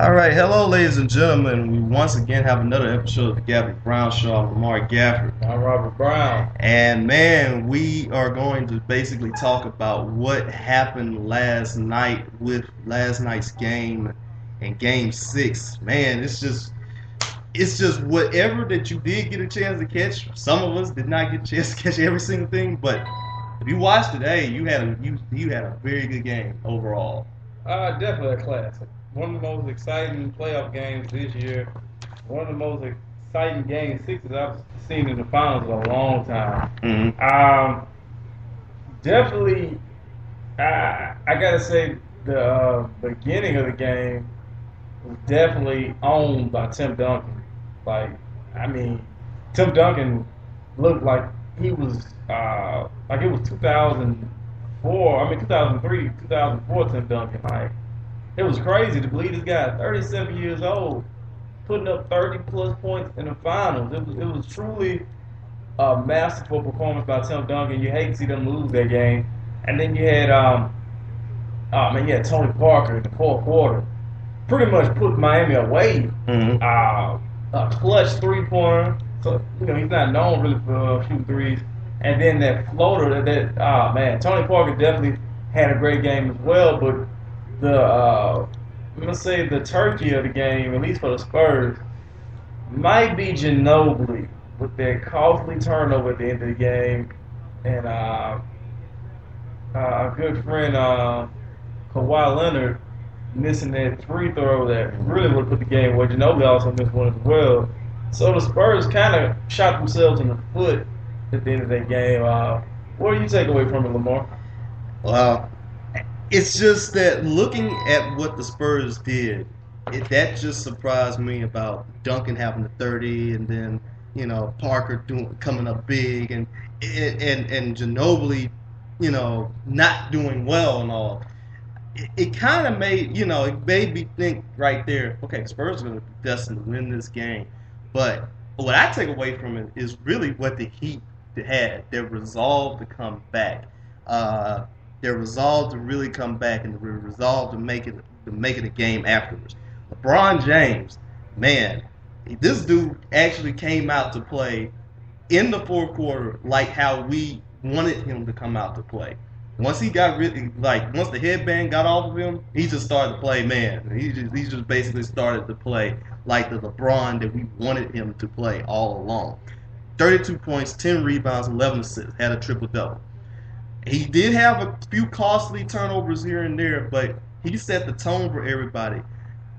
All right, hello, ladies and gentlemen. We once again have another episode of the Gafford and Brown Show. I'm Lamar Gafford, I'm Robert Brown. and man, we are going to basically talk about what happened last night with last night's game and Game 6. Man, it's just whatever that you did get a chance to catch. Some of us did not get a chance to catch every single thing, but if you watched today, you had a very good game overall. Definitely a classic. One of the most exciting playoff games this year. One of the most exciting game sixes I've seen in the finals in a long time. Mm-hmm. Definitely, I gotta say the beginning of the game was definitely owned by Tim Duncan. Like, I mean, Tim Duncan looked like he was like it was 2004. I mean, 2003, 2004 Tim Duncan. Like, it was crazy to believe this guy, 37 years old, putting up 30 plus points in the finals. It was truly a masterful performance by Tim Duncan. You hate to see them lose that game. And then you had you had Tony Parker in the fourth quarter, pretty much put Miami away. Mm-hmm. A clutch 3-pointer. So he's not known really for shooting threes. And then that floater, Tony Parker definitely had a great game as well. But I'm gonna say the turkey of the game, at least for the Spurs, might be Ginobili with that costly turnover at the end of the game, and our good friend Kawhi Leonard missing that free throw that really would have put the game away. Ginobili also missed one as well. So the Spurs kind of shot themselves in the foot at the end of that game. What do you take away from it, Lamar? Well, it's just that looking at what the Spurs did, that just surprised me about Duncan having the 30, and then Parker coming up big, and Ginobili, not doing well and all. It kind of it made me think right there. Okay, the Spurs are going to be destined to win this game, but what I take away from it is really what the Heat had. Their resolve to come back. Their resolve to really come back, and the resolve to make it a game afterwards. LeBron James, man, this dude actually came out to play in the fourth quarter like how we wanted him to come out to play. Once he got once the headband got off of him, he just started to play, man. He just basically started to play like the LeBron that we wanted him to play all along. 32 points, 10 rebounds, 11 assists, had a triple-double. He did have a few costly turnovers here and there, but he set the tone for everybody.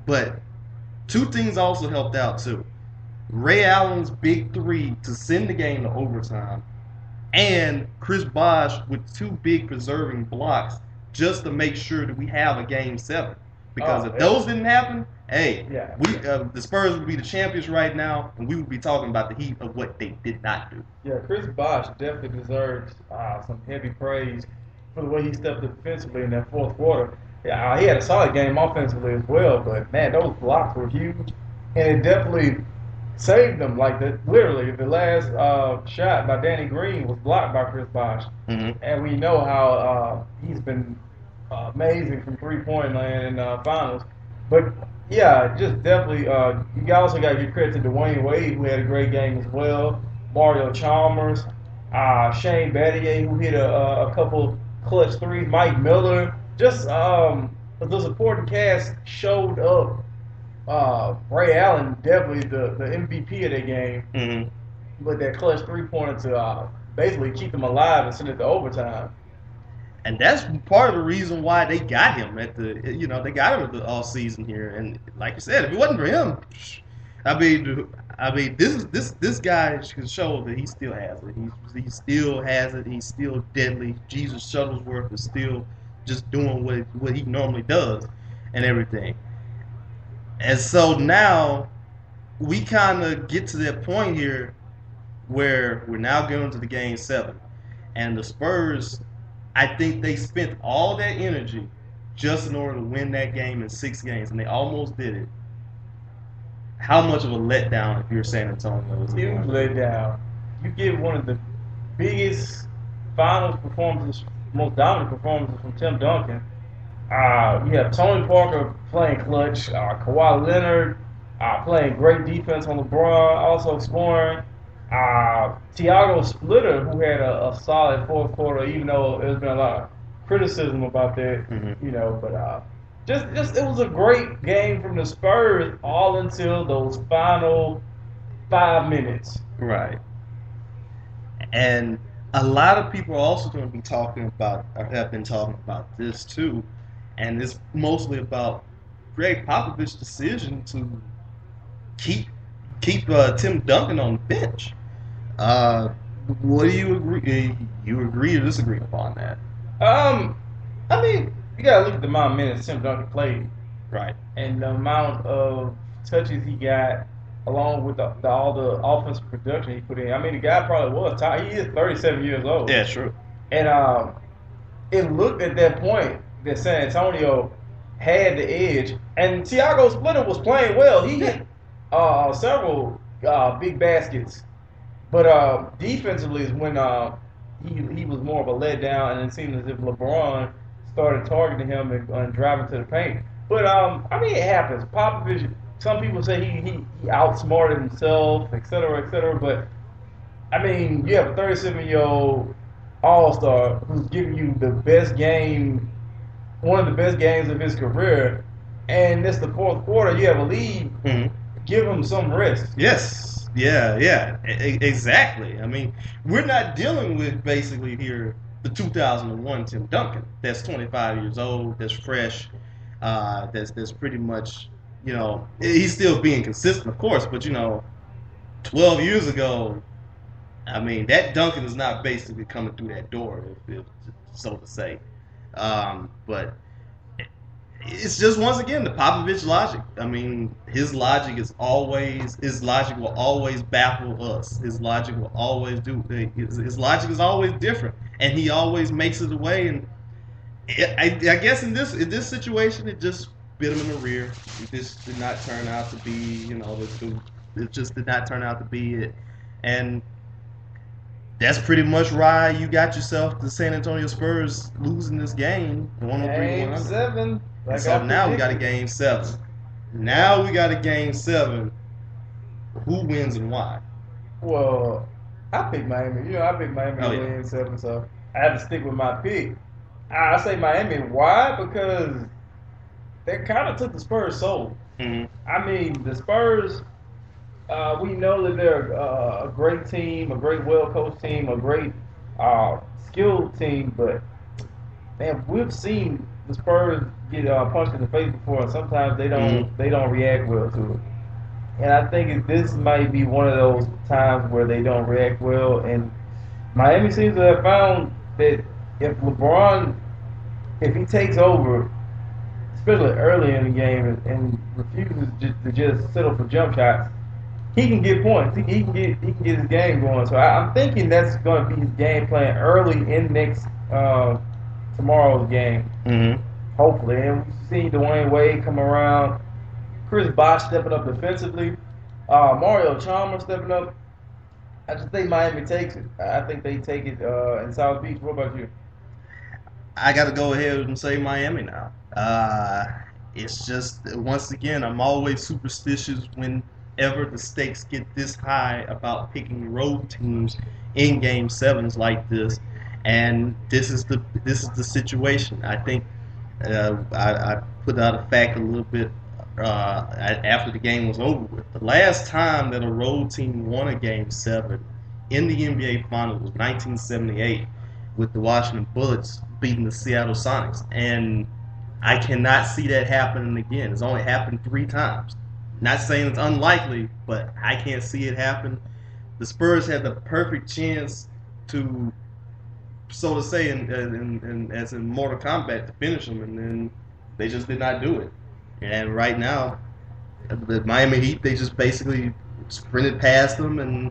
But two things also helped out too. Ray Allen's big three to send the game to overtime, and Chris Bosh with two big preserving blocks just to make sure that we have a game 7. Because if those didn't happen, the Spurs would be the champions right now, and we would be talking about the Heat of what they did not do. Yeah, Chris Bosh definitely deserves some heavy praise for the way he stepped up defensively in that fourth quarter. Yeah, he had a solid game offensively as well, but man, those blocks were huge, and it definitely saved them. Like literally, the last shot by Danny Green was blocked by Chris Bosh, and we know how he's been amazing from 3-point land in finals. But yeah, just definitely. You also got to give credit to Dwayne Wade, who had a great game as well. Mario Chalmers, Shane Battier, who hit a couple clutch threes. Mike Miller. Just the supporting cast showed up. Ray Allen definitely the MVP of that game with that clutch 3-pointer to basically keep them alive and send it to overtime. And that's part of the reason why they got him they got him all season here. And like you said, if it wasn't for him, I mean, this guy can show that he still has it. He still has it. He's still deadly. Jesus Shuttlesworth is still just doing what he normally does and everything. And so now we kind of get to that point here where we're now going to the game 7, and the Spurs, I think they spent all that energy just in order to win that game in 6 games, and they almost did it. How much of a letdown if you're San Antonio? Huge letdown. You get one of the biggest finals performances, most dominant performances from Tim Duncan, You have Tony Parker playing clutch, Kawhi Leonard playing great defense on LeBron, also scoring. Tiago Splitter, who had a solid fourth quarter, even though there's been a lot of criticism about that, but just it was a great game from the Spurs all until those final 5 minutes. Right. And a lot of people are also going to be talking about, or have been talking about this too, and it's mostly about Greg Popovich's decision to keep Tim Duncan on the bench. What do you agree? You agree or disagree upon that? I mean, you gotta look at the amount of minutes Tim Duncan played, Right. and the amount of touches he got, along with all the offensive production he put in. I mean, the guy probably was tired. He is 37 years old. Yeah, true. And it looked at that point that San Antonio had the edge, and Tiago Splitter was playing well. He hit several big baskets, but defensively is when he was more of a letdown, and it seemed as if LeBron started targeting him and driving to the paint. But I mean, it happens. Popovich. Some people say he outsmarted himself, et cetera, et cetera. But I mean, you have a 37-year-old all-star who's giving you the best game, one of the best games of his career, and it's the fourth quarter. You have a lead. Mm-hmm. Give him some rest. Yes. Yeah. Exactly. I mean, we're not dealing with basically here the 2001 Tim Duncan. That's 25 years old. That's fresh. That's pretty much. He's still being consistent, of course, but 12 years ago, I mean, that Duncan is not basically coming through that door, so to say. But it's just, once again, the Popovich logic. I mean, his logic will always baffle us. His logic will always his logic is always different, and he always makes it away. And I guess in this situation, it just bit him in the rear. It just did not turn out to be, it just did not turn out to be it. And that's pretty much why you got yourself the San Antonio Spurs losing this game, 103-100. Game 7. Like so now we got a game 7. Who wins and why? Well, I picked Miami. I picked Miami to win 7, so I have to stick with my pick. I say Miami. Why? Because they kind of took the Spurs' soul. Mm-hmm. I mean, the Spurs, we know that they're a great team, a great well-coached team, a great skilled team, but man, we've seen the Spurs get punched in the face before, and sometimes they don't react well to it. And I think this might be one of those times where they don't react well, and Miami seems to have found that if LeBron, if he takes over, especially early in the game, and refuses to just settle for jump shots, he can get points. He can get his game going. So I'm thinking that's going to be his game plan early in tomorrow's game. Mm-hmm. Hopefully, and we've seen Dwayne Wade come around, Chris Bosh stepping up defensively, Mario Chalmers stepping up. I just think Miami takes it. I think they take it in South Beach. What about you? I got to go ahead and say Miami now. It's just, once again, I'm always superstitious whenever the stakes get this high about picking road teams in Game 7s like this, and this is the situation. I think I put out a fact a little bit after the game was over with. The last time that a road team won a Game 7 in the NBA Finals was 1978 with the Washington Bullets beating the Seattle Sonics, and I cannot see that happening again. It's only happened 3 times. Not saying it's unlikely, but I can't see it happen. The Spurs had the perfect chance to, so to say, in as in Mortal Kombat, to finish them, and then they just did not do it. And right now, the Miami Heat, they just basically sprinted past them, and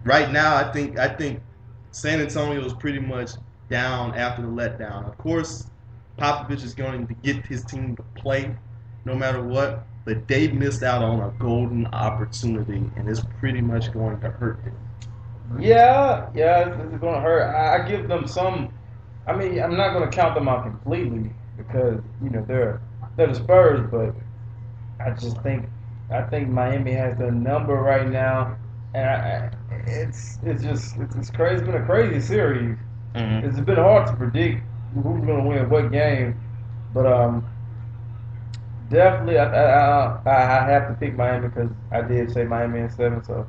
right now I think San Antonio is pretty much down after the letdown. Of course, Popovich is going to get his team to play no matter what, but they missed out on a golden opportunity, and it's pretty much going to hurt them. Yeah, it's going to hurt. I give them some. I mean, I'm not going to count them out completely because they're the Spurs, but I think Miami has the number right now, and it's crazy. It's been a crazy series. Mm-hmm. It's been hard to predict who's going to win what game, but definitely I have to pick Miami because I did say Miami in 7, so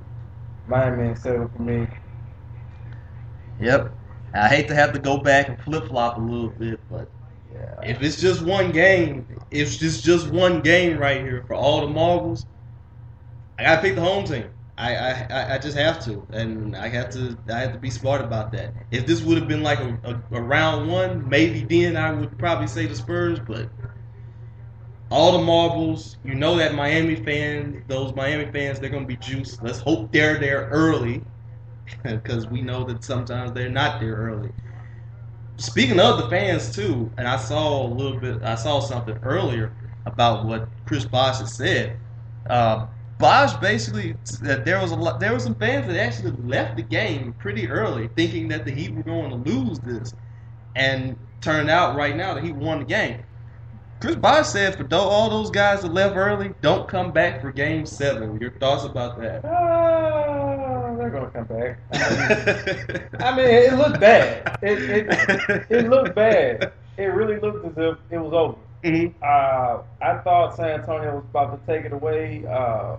Miami in 7 for me. Yep. I hate to have to go back and flip flop a little bit, but Yeah. if it's just one game, if it's just one game right here for all the marbles, I gotta pick the home team. I just have to, and I have to be smart about that. If this would have been like a round one, maybe then I would probably say the Spurs, but all the marbles, you know that those Miami fans, they're gonna be juiced. Let's hope they're there early, because we know that sometimes they're not there early. Speaking of the fans too, and I saw something earlier about what Chris Bosh had said. Bosh basically that there was some fans that actually left the game pretty early, thinking that the Heat were going to lose this, and turned out right now that he won the game. Chris Bosh said for all those guys that left early, don't come back for Game 7. Your thoughts about that? They're gonna come back. I mean, it looked bad. It looked bad. It really looked as if it was over. Mm-hmm. I thought San Antonio was about to take it away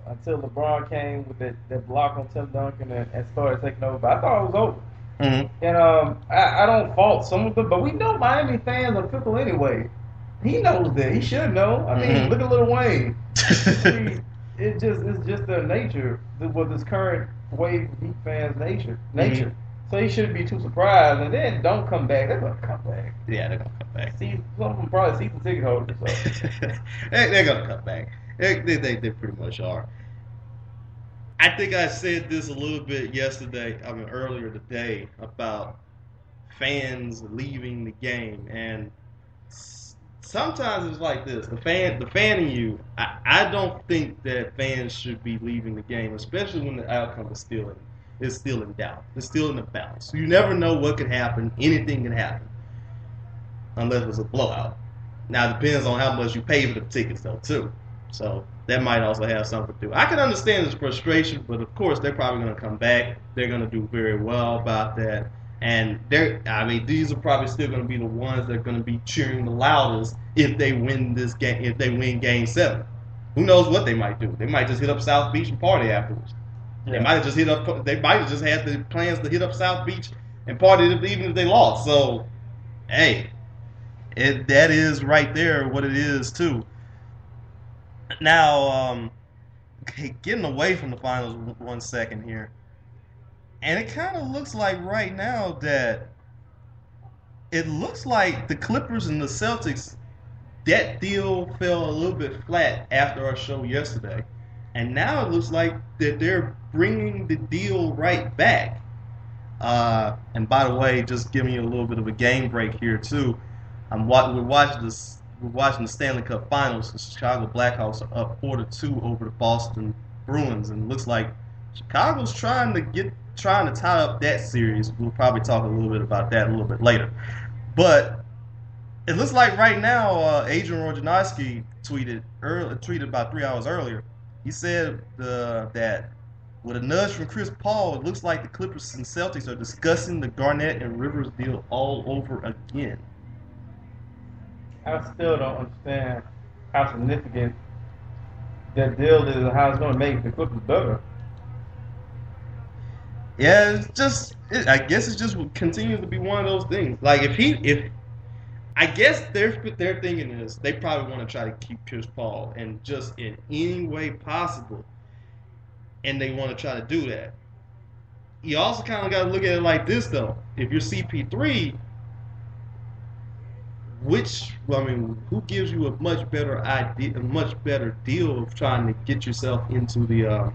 until LeBron came with that block on Tim Duncan and started taking over. But I thought it was over. Mm-hmm. And I don't fault some of them, but we know Miami fans are fickle anyway. He knows that. He should know. I mean, look at Lil Wayne. It's just their nature with this current wave of Heat fans' nature. Mm-hmm. So he shouldn't be too surprised. And then don't come back. They're gonna come back. Yeah, they're gonna come back. See, some of them probably season ticket holders. So. They're gonna come back. They pretty much are. I think I said this a little bit earlier today about fans leaving the game, and sometimes it's like this. The fan in you, I don't think that fans should be leaving the game, especially when the outcome is still in doubt. It's still in the balance. You never know what could happen. Anything can happen, unless it's a blowout. Now it depends on how much you pay for the tickets, though, too. So that might also have something to do. I can understand this frustration, but of course they're probably going to come back. They're going to do very well about that. And these are probably still going to be the ones that are going to be cheering the loudest if they win this game. If they win Game 7, who knows what they might do? They might just hit up South Beach and party afterwards. Yeah. They might have just had the plans to hit up South Beach and party even if they lost. So, hey, that is right there what it is too. Now, getting away from the finals 1 second here. And it kind of looks like right now that it looks like the Clippers and the Celtics, that deal fell a little bit flat after our show yesterday. And now it looks like that they're bringing the deal right back. And by the way, just giving you a little bit of a game break here too. We're watching the Stanley Cup Finals. The Chicago Blackhawks are up 4-2 over the Boston Bruins, and it looks like Chicago's trying to tie up that series. We'll probably talk a little bit about that a little bit later. But it looks like right now, Adrian Wojnarowski tweeted about 3 hours earlier. He said that with a nudge from Chris Paul, it looks like the Clippers and Celtics are discussing the Garnett and Rivers deal all over again. I still don't understand how significant that deal is and how it's going to make the Clippers better. Yeah, I guess it just continues to be one of those things. Like I guess their thinking is they probably want to try to keep Chris Paul and just in any way possible, and they want to try to do that. You also kind of got to look at it like this though. If you're CP3, who gives you a much better deal of trying to get yourself into the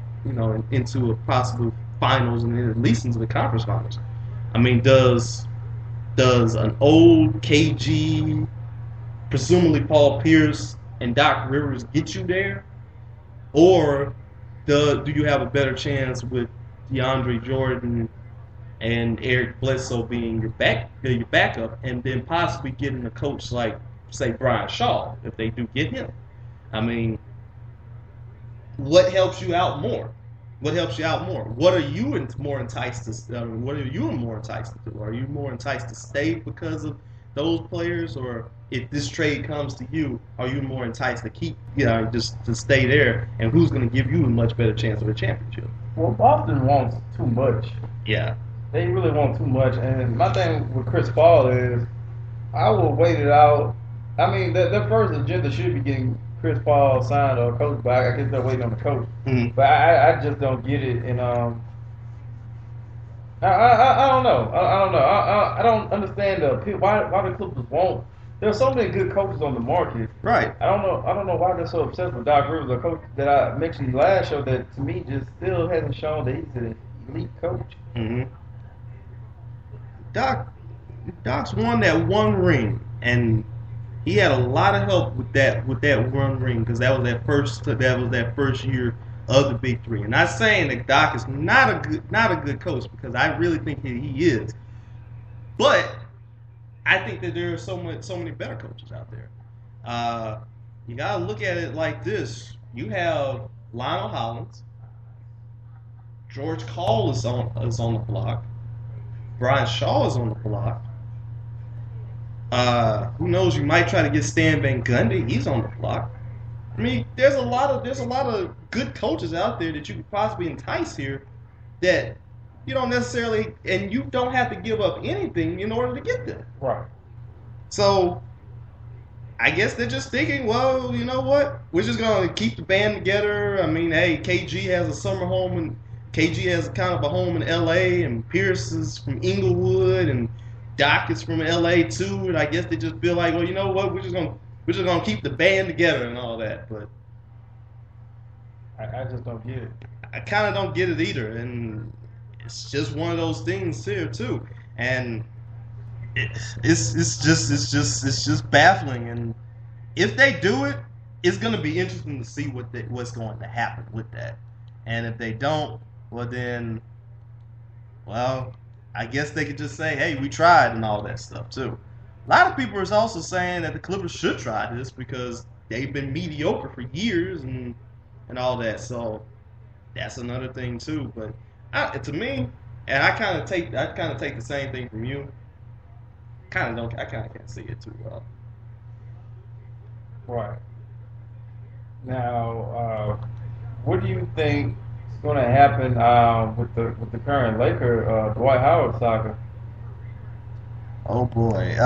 into a possible finals and at least into the conference finals? I mean, does an old KG, presumably Paul Pierce and Doc Rivers get you there, or do you have a better chance with DeAndre Jordan and Eric Bledsoe being your backup, and then possibly getting a coach like say Brian Shaw if they do get him. I mean, what helps you out more? What helps you out more? What are you more enticed to? What are you more enticed to do? Are you more enticed to stay because of those players, or if this trade comes to you, are you more enticed to keep, just to stay there? And who's going to give you a much better chance of a championship? Well, Boston wants too much. Yeah, they really want too much. And my thing with Chris Paul is, I will wait it out. I mean, the first agenda should be getting Chris Paul signed or coach, but I guess they're waiting on the coach. Mm-hmm. But I just don't get it, and I don't know. I don't understand why the Clippers won't. There's so many good coaches on the market. Right. I don't know why they're so obsessed with Doc Rivers, a coach that I mentioned last show that to me just still hasn't shown that he's an elite coach. Mm-hmm. Doc's won that one ring, and he had a lot of help with that one ring, because that was that first year of the Big Three. And not saying that Doc is not a good coach, because I really think he is, but I think that there are so many better coaches out there. You gotta look at it like this: you have Lionel Hollins, George Karl is on the block, Brian Shaw is on the block. Who knows? You might try to get Stan Van Gundy. He's on the block. I mean, there's a lot of good coaches out there that you could possibly entice here, that you don't necessarily, and you don't have to give up anything in order to get them. Right. So, I guess they're just thinking, well, you know what? We're just gonna keep the band together. I mean, hey, KG has a summer home, and KG has kind of a home in LA, and Pierce is from Inglewood, and Doc is from LA too. And I guess they just feel like, well, you know what? We're just gonna keep the band together and all that. But I just don't get it. I kind of don't get it either, and it's just one of those things here too. And it's just baffling. And if they do it, it's gonna be interesting to see what's going to happen with that. And if they don't, well then, I guess they could just say, hey, we tried and all that stuff too. A lot of people are also saying that the Clippers should try this because they've been mediocre for years and all that. So that's another thing too. But to me, and I kind of take the same thing from you. I kind of can't see it too well. Right. Now, what do you think is going to happen with the current Laker Dwight Howard saga? Oh boy.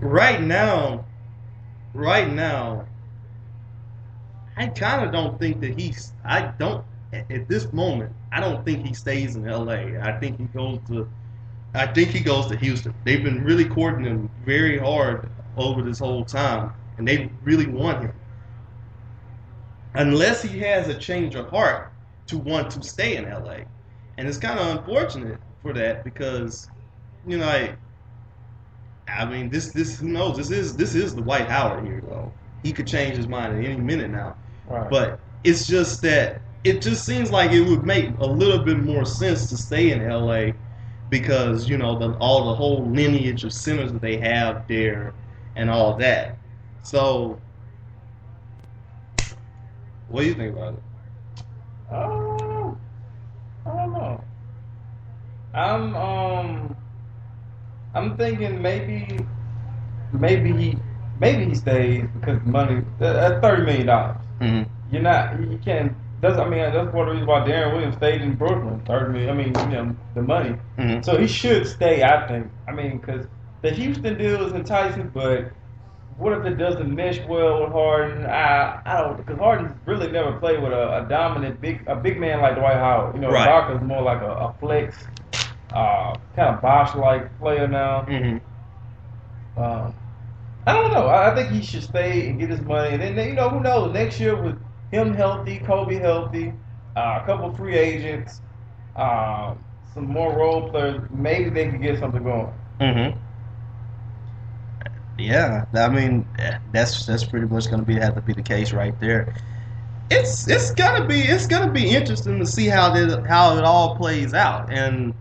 Right now, I kind of don't think that at this moment, I don't think he stays in LA. I think he goes to Houston. They've been really courting him very hard over this whole time, and they really want him. Unless he has a change of heart to want to stay in LA. And it's kind of unfortunate for that, because, I mean, this who knows? This is the Dwight Howard here, though. He could change his mind at any minute now. Right. But it's just that it just seems like it would make a little bit more sense to stay in LA, because all the whole lineage of centers that they have there and all that. So, what do you think about it? I don't know. I'm thinking maybe he stays because the money. That's $30 million. Mm-hmm. You can't. That's one of the reasons why Darren Williams stayed in Brooklyn. $30 million. I mean, the money. Mm-hmm. So he should stay. I think. I mean, because the Houston deal is enticing, but what if it doesn't mesh well with Harden? I don't, because Harden's really never played with a dominant big man like Dwight Howard. Right. Ibaka's more like a flex, kind of Bosh-like player now. Mm-hmm. I don't know. I think he should stay and get his money, and then who knows? Next year with him healthy, Kobe healthy, a couple free agents, some more role players, maybe they could get something going. Mm-hmm. Yeah, I mean, that's pretty much going to have to be the case right there. It's gonna be interesting to see how it all plays out. And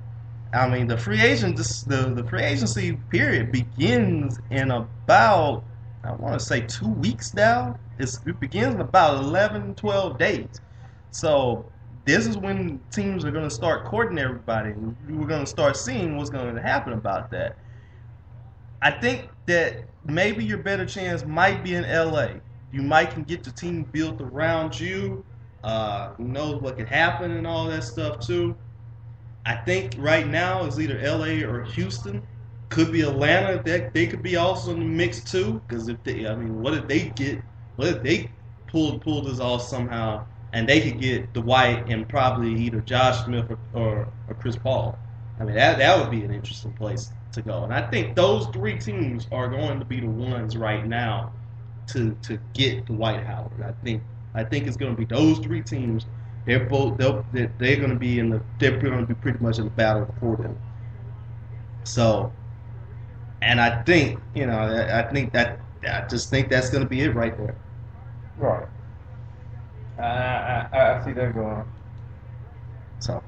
I mean, the free agency period begins in about, I want to say, 2 weeks now. It begins in about 11, 12 days. So this is when teams are going to start courting everybody. We're going to start seeing what's going to happen about that. I think that maybe your better chance might be in LA. You might can get the team built around you. Who knows what could happen and all that stuff too. I think right now it's either LA or Houston. Could be Atlanta. That they could be also in the mix too. Because if they, I mean, what if they get? What if they pull this off somehow, and they could get Dwight and probably either Josh Smith or Chris Paul? I mean, that would be an interesting place to go. And I think those three teams are going to be the ones right now to get Dwight Howard. I think it's going to be those three teams. They're going to be they're going to be pretty much in the battle for them. So, and I think I just think that's going to be it right there. Right. I see that going. So,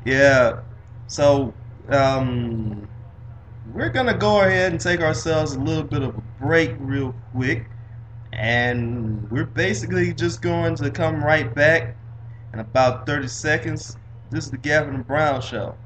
yeah. So, we're going to go ahead and take ourselves a little bit of a break real quick. And we're basically just going to come right back in about 30 seconds. This is the Gafford and Brown Show.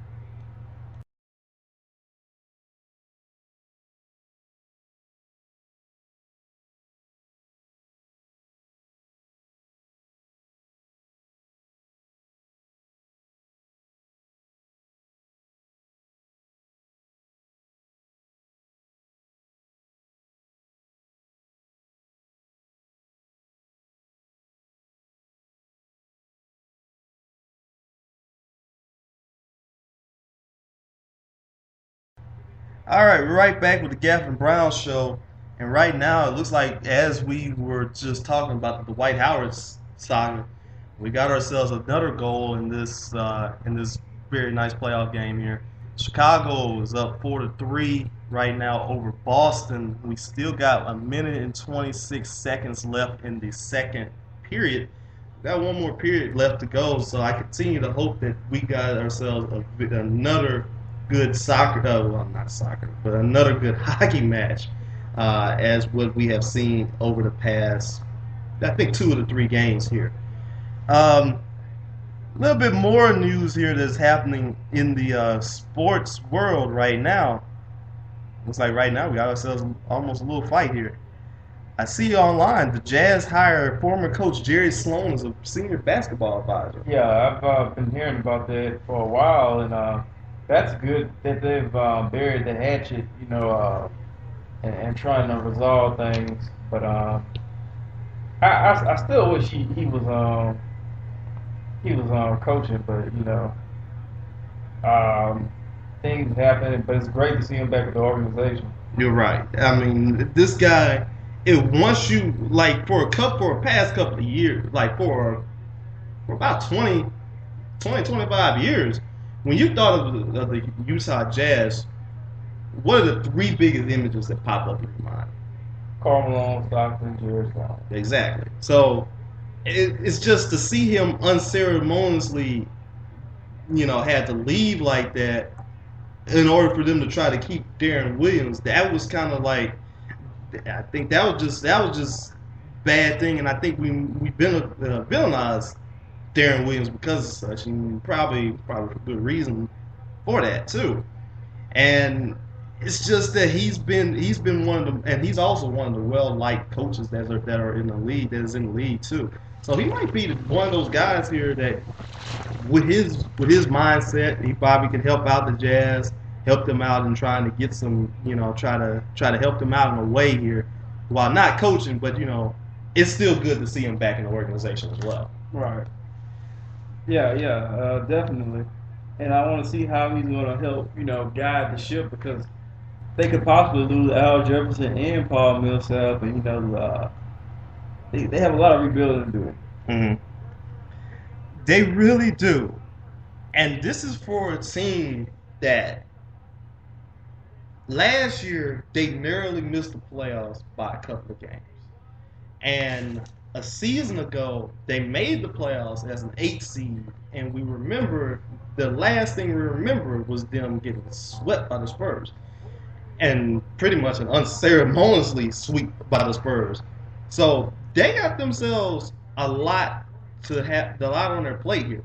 All right, we're right back with the Gafford and Brown Show. And right now, it looks like as we were just talking about the Dwight Howard saga, we got ourselves another goal in this very nice playoff game here. Chicago is up 4-3 right now over Boston. We still got a minute and 26 seconds left in the second period. We got one more period left to go, so I continue to hope that we got ourselves another good soccer, well, not soccer, but another good hockey match, as what we have seen over the past, I think, 2 of the 3 games here. A little bit more news here that's happening in the sports world right now. Looks like right now we got ourselves almost a little fight here. I see online the Jazz hired former coach Jerry Sloan as a senior basketball advisor. Yeah, I've been hearing about that for a while, and that's good that they've buried the hatchet, and trying to resolve things. But I still wish he was coaching, but things happen. But it's great to see him back at the organization. You're right. I mean, this guy, once you like for a past couple of years, like for about 20, 25 years, when you thought of the Utah Jazz, what are the 3 biggest images that pop up in your mind? Karl Malone, Stockton, Jerry Sloan. Exactly. So it's just to see him unceremoniously, had to leave like that in order for them to try to keep Darren Williams. That was kind of like, I think that was just bad thing, and I think we villainized Darren Williams because of such, and probably for good reason for that too. And it's just that he's been one of the, and he's also one of the well-liked coaches that are in the league, that is in the league too. So he might be one of those guys here that, with his mindset, he probably could help out the Jazz, help them out in trying to get some, try to help them out in a way here, while not coaching, but it's still good to see him back in the organization as well. Right. Yeah, definitely. And I want to see how he's going to help, guide the ship, because they could possibly lose Al Jefferson and Paul Millsap, and they have a lot of rebuilding to do. Mm-hmm. They really do, and this is for a team that last year they narrowly missed the playoffs by a couple of games. And a season ago, they made the playoffs as an 8 seed, and we remember the last thing we remember was them getting swept by the Spurs, and pretty much an unceremoniously sweep by the Spurs. So they got themselves a lot on their plate here.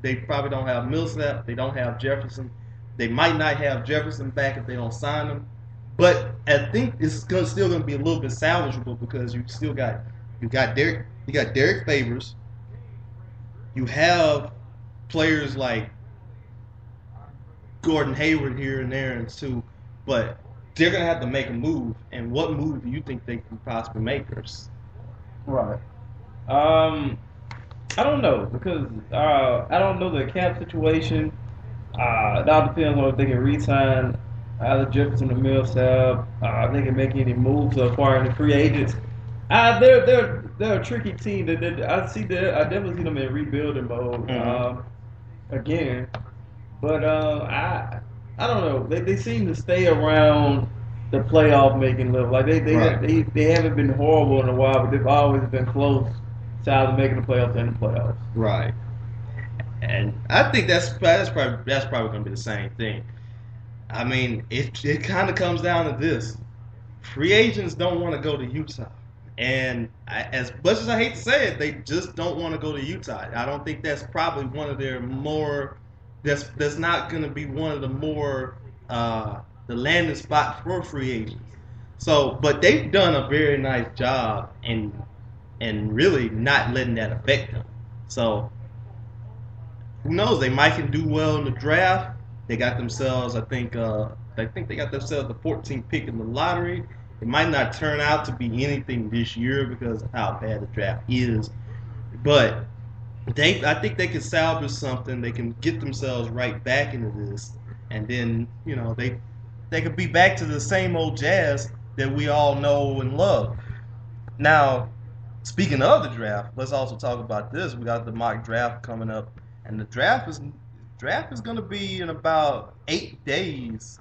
They probably don't have Millsap. They don't have Jefferson. They might not have Jefferson back if they don't sign him. But I think it's still going to be a little bit salvageable because you got Derek Favors. You have players like Gordon Hayward here and there and too, but they're going to have to make a move. And what move do you think they can possibly make? Right. I don't know because I don't know the cap situation. It all depends on if they can re-sign either Jefferson or Millsap. If they can make any moves to acquire any free agents. They're a tricky team. I definitely see them in rebuilding mode again. But I don't know. They seem to stay around the playoff making level. Like they haven't been horrible in a while, but they've always been close to either making the playoffs and the playoffs. Right. And I think that's probably going to be the same thing. I mean, it kind of comes down to this: free agents don't want to go to Utah, and as much as I hate to say it, they just don't want to go to Utah. I don't think that's probably one of their more. That's not going to be one of the more the landing spot for free agents. So, but they've done a very nice job and really not letting that affect them. So, who knows? They might can do well in the draft. They got themselves, I think they got themselves the 14th pick in the lottery. It might not turn out to be anything this year because of how bad the draft is, but I think they can salvage something. They can get themselves right back into this, and then they could be back to the same old Jazz that we all know and love. Now, speaking of the draft, let's also talk about this. We got the mock draft coming up, and the draft is going to be in about 8 days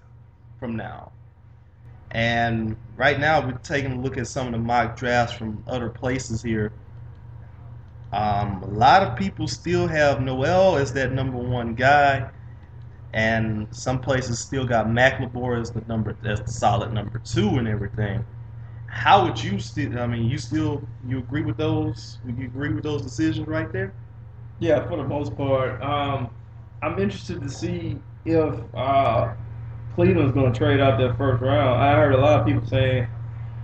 from now. And right now, we're taking a look at some of the mock drafts from other places here. A lot of people still have Noel as that number one guy, and some places still got McLemore as the solid number two and everything. How would you still? I mean, you agree with those? Would you agree with those decisions right there? Yeah, for the most part. I'm interested to see if Cleveland's going to trade out their first round. I heard a lot of people saying,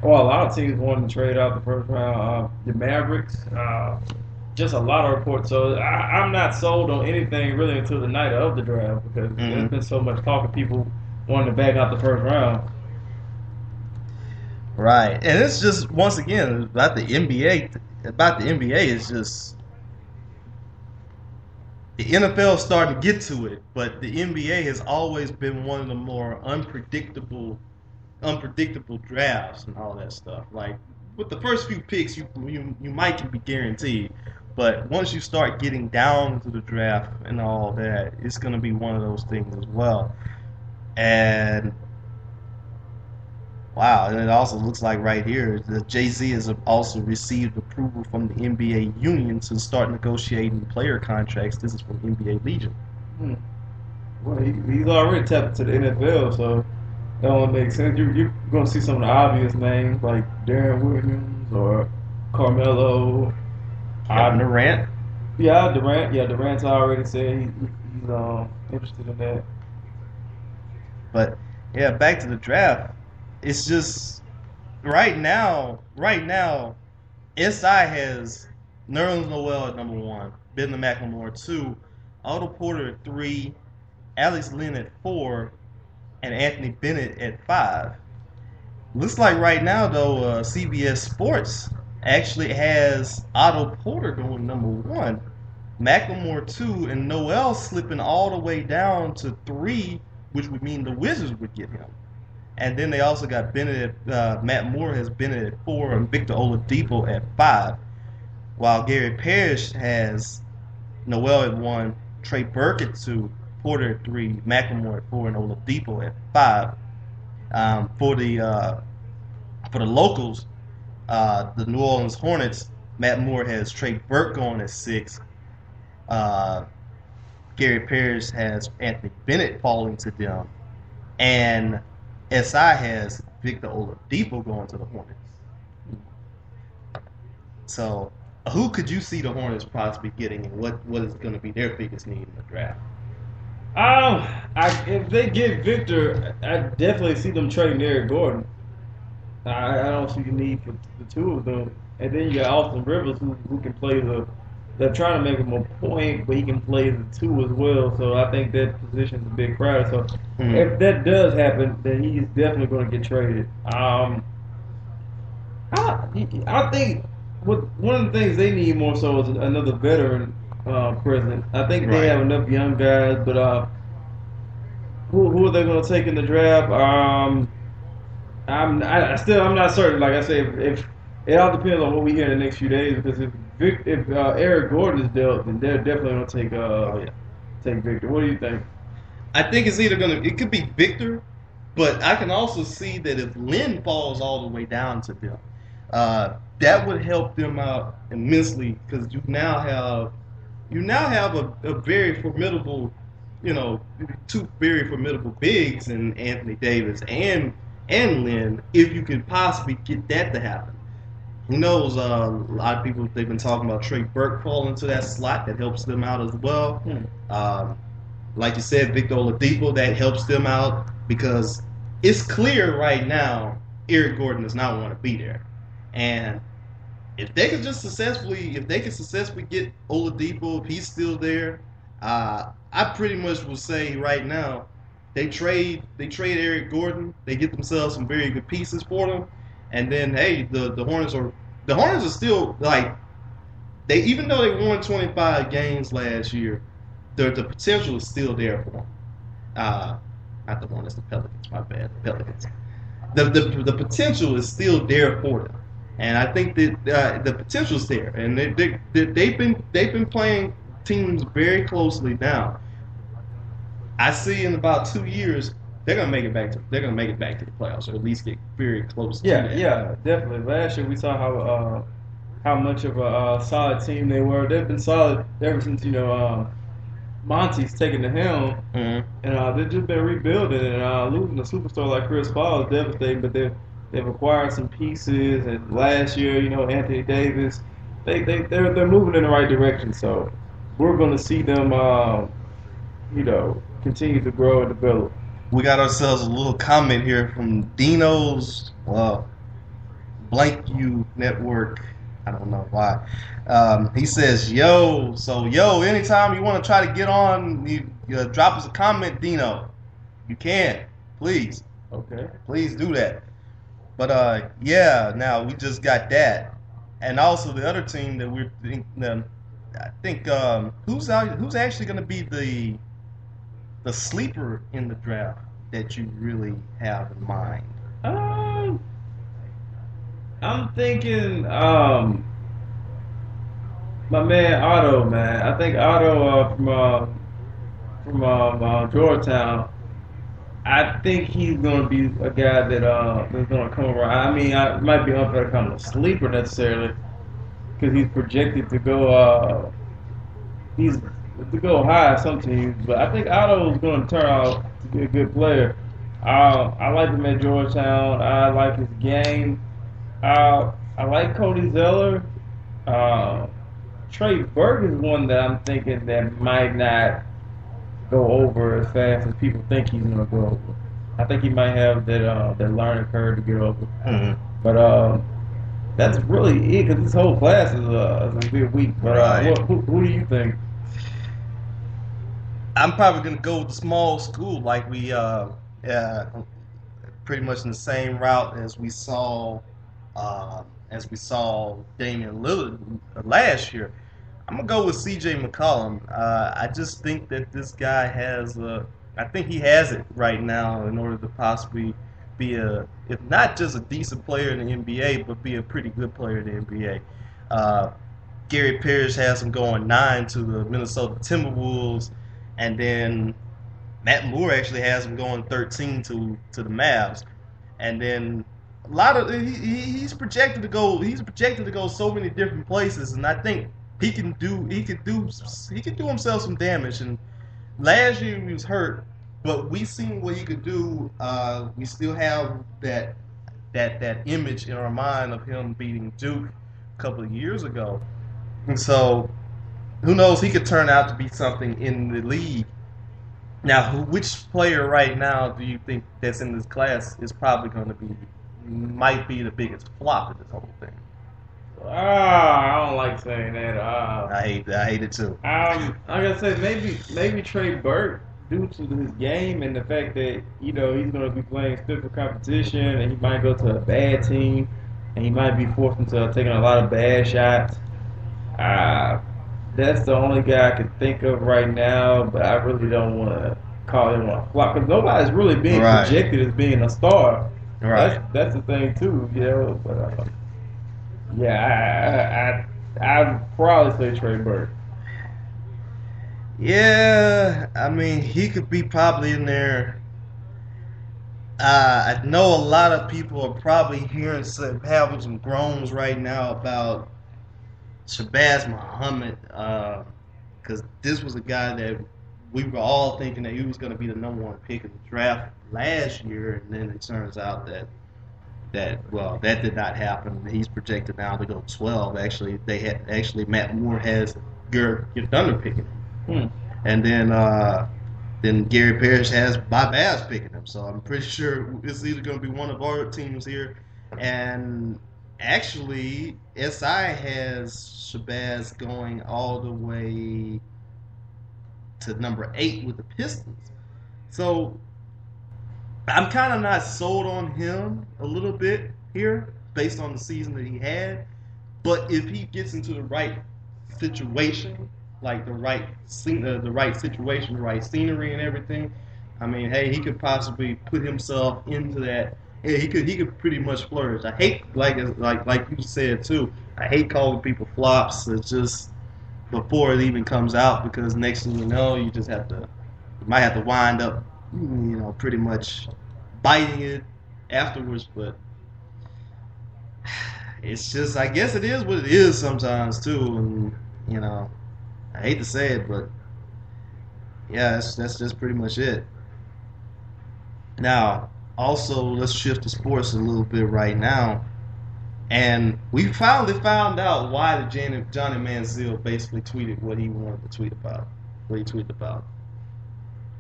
well, a lot of teams wanting to trade out the first round. The Mavericks, just a lot of reports. So I'm not sold on anything really until the night of the draft because there's been so much talk of people wanting to back out the first round. Right, and it's just once again about the NBA. It's just the NFL is starting to get to it, but the NBA has always been one of the more unpredictable drafts and all that stuff. Like with the first few picks, you might be guaranteed, but once you start getting down to the draft and all that, it's going to be one of those things as well. And wow, and it also looks like right here that Jay-Z has also received approval from the NBA union to start negotiating player contracts. This is from NBA Legion. Well, he's already tapped to the NFL, so that one makes sense. You're going to see some of the obvious names like Darren Williams or Carmelo. Durant. Yeah, Durant. Yeah, Durant's already said he's interested in that. But yeah, back to the draft. It's just right now, SI has Nerlens Noel at number 1, Ben McLemore 2, Otto Porter at 3, Alex Len at 4, and Anthony Bennett at 5. Looks like right now, though, CBS Sports actually has Otto Porter going number 1, McLemore 2, and Noel slipping all the way down to 3, which would mean the Wizards would get him. And then they also got Bennett Matt Moore has Bennett at 4 and Victor Oladipo at 5. While Gary Parrish has Noel at 1, Trey Burke at 2, Porter at 3, McLemore at 4, and Oladipo at 5. For the locals, The New Orleans Hornets, Matt Moore has Trey Burke going at 6. Uh, Gary Parrish has Anthony Bennett falling to them. And SI has Victor Oladipo going to the Hornets. So, who could you see the Hornets possibly getting, and what is going to be their biggest need in the draft? If they get Victor, I definitely see them trading Eric Gordon. I don't see the need for the two of them. And then you got Austin Rivers, who can play the. They're trying to make him a point, but he can play the 2 as well. So I think that position's a big crowd. So if that does happen, then he's definitely going to get traded. I think one of the things they need more so is another veteran present. I think they have enough young guys, but who are they going to take in the draft? I'm not certain. Like I said, if it all depends on what we hear in the next few days. Because if Eric Gordon is dealt, then they're definitely going to take Victor. What do you think? I think it's either it could be Victor, but I can also see that if Lynn falls all the way down to them, that would help them out immensely because you now have a very formidable, 2 very formidable bigs in Anthony Davis and Lynn. If you could possibly get that to happen, who knows? A lot of people, they've been talking about Trey Burke falling into that slot. That helps them out as well. Like you said, Victor Oladipo, that helps them out because it's clear right now Eric Gordon does not want to be there. And if they could successfully get Oladipo, if he's still there, I pretty much will say right now they trade Eric Gordon. They get themselves some very good pieces for them, and then hey, the Hornets are still like even though they won 25 games last year, the potential is still there for them. Not the Hornets, the Pelicans. My bad, the Pelicans. The potential is still there for them. And I think that the potential's there, and they've been playing teams very closely now. I see in about 2 years they're gonna make it back to the playoffs, or at least get very close. Yeah, definitely. Last year we saw how much of a solid team they were. They've been solid ever since Monty's taken the helm, and they've just been rebuilding. And losing a superstar like Chris Paul is devastating, but they've acquired some pieces, and last year, Anthony Davis, they're moving in the right direction. So we're going to see them, continue to grow and develop. We got ourselves a little comment here from Dino's Blank U Network. I don't know why. He says, yo, anytime you want to try to get on, you drop us a comment, Dino. You can, please. Okay. Please do that. But now we just got that, and also the other team that we're I think who's actually going to be the sleeper in the draft that you really have in mind? I'm thinking my man Otto, man. I think Otto from Georgetown. I think he's going to be a guy that's going to come around. I mean, it might be unfair to call him a sleeper necessarily, because he's projected to go high in some teams. But I think Otto is going to turn out to be a good player. I like him at Georgetown. I like his game. I like Cody Zeller. Trey Burke is one that I'm thinking that might not go over as fast as people think he's going to go over. I think he might have that learning curve to get over. Mm-hmm. But that's really it, because this whole class is a bit weak. But who do you think? I'm probably going to go with the small school, like we pretty much in the same route as we saw Damian Lillard last year. I'm going to go with C.J. McCollum. I just think that this guy I think he has it right now in order to possibly be if not just a decent player in the NBA, but be a pretty good player in the NBA. Gary Parrish has him going 9 to the Minnesota Timberwolves, and then Matt Moore actually has him going 13 to the Mavs. And then a lot of he's projected to go. He's projected to go so many different places, and I think he can do himself some damage. And last year he was hurt, but we seen what he could do. We still have that image in our mind of him beating Duke a couple of years ago, and so who knows? He could turn out to be something in the league. Now, which player right now do you think that's in this class is probably going to be might be the biggest flop of this whole thing? I don't like saying that. I hate it too. Like I said, maybe Trey Burke, due to his game and the fact that he's going to be playing stiffer competition, and he might go to a bad team, and he might be forced into taking a lot of bad shots. That's the only guy I can think of right now, but I really don't want to call him a flop because nobody's really being projected as being a star. Right. That's the thing too, But yeah, I'd probably say Trey Burke. Yeah, I mean he could be probably in there. I know a lot of people are probably having some groans right now about Shabazz Muhammad, because this was a guy that we were all thinking that he was going to be the number one pick in the draft last year, and then it turns out that did not happen. He's projected now to go 12. Actually, Matt Moore has Garrett Thunder picking him, and then Gary Parrish has Bob Bass picking him. So I'm pretty sure it's either going to be one of our teams here, and actually, SI has Shabazz going all the way to number 8 with the Pistons. So I'm kind of not sold on him a little bit here based on the season that he had. But if he gets into the right situation, like the right situation, the right scenery and everything, I mean, hey, he could possibly put himself into that. Yeah, he could pretty much flourish. I hate like you said too. I hate calling people flops. It's just before it even comes out because next thing you know, you might have to wind up, pretty much biting it afterwards. But it's just, I guess it is what it is sometimes too. And I hate to say it, but yeah, that's just pretty much it. Now, also, let's shift to sports a little bit right now. And we finally found out why Johnny Manziel basically tweeted what he wanted to tweet about. What he tweeted about.